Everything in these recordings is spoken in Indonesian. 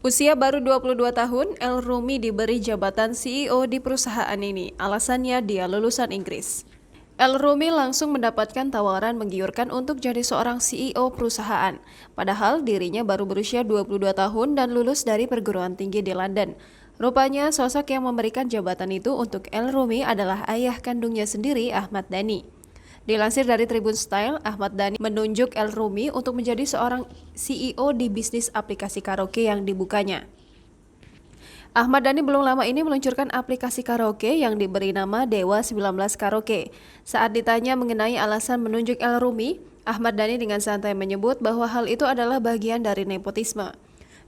Usia baru 22 tahun, El Rumi diberi jabatan CEO di perusahaan ini. Alasannya dia lulusan Inggris. El Rumi langsung mendapatkan tawaran menggiurkan untuk jadi seorang CEO perusahaan. Padahal dirinya baru berusia 22 tahun dan lulus dari perguruan tinggi di London. Rupanya sosok yang memberikan jabatan itu untuk El Rumi adalah ayah kandungnya sendiri, Ahmad Dhani. Dilansir dari Tribun Style, Ahmad Dhani menunjuk El Rumi untuk menjadi seorang CEO di bisnis aplikasi karaoke yang dibukanya. Ahmad Dhani belum lama ini meluncurkan aplikasi karaoke yang diberi nama Dewa 19 Karaoke. Saat ditanya mengenai alasan menunjuk El Rumi, Ahmad Dhani dengan santai menyebut bahwa hal itu adalah bagian dari nepotisme.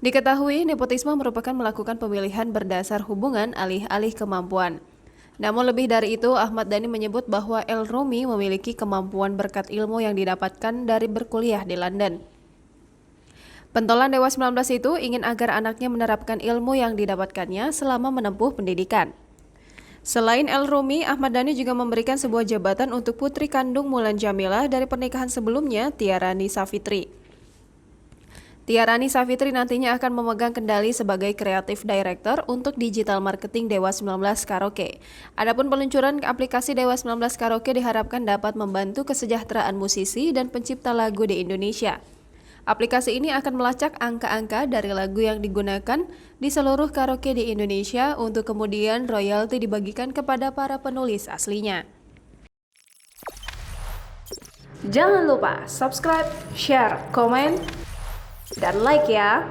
Diketahui, nepotisme merupakan melakukan pemilihan berdasar hubungan alih-alih kemampuan. Namun lebih dari itu, Ahmad Dhani menyebut bahwa El Rumi memiliki kemampuan berkat ilmu yang didapatkan dari berkuliah di London. Pentolan Dewa 19 itu ingin agar anaknya menerapkan ilmu yang didapatkannya selama menempuh pendidikan. Selain El Rumi, Ahmad Dhani juga memberikan sebuah jabatan untuk putri kandung Mulan Jameela dari pernikahan sebelumnya, Tiarani Savitri. Tiarani Savitri nantinya akan memegang kendali sebagai Creative Director untuk digital marketing Dewa 19 Karaoke. Adapun peluncuran aplikasi Dewa 19 Karaoke diharapkan dapat membantu kesejahteraan musisi dan pencipta lagu di Indonesia. Aplikasi ini akan melacak angka-angka dari lagu yang digunakan di seluruh karaoke di Indonesia untuk kemudian royalti dibagikan kepada para penulis aslinya. Jangan lupa subscribe, share, komen, dan like ya.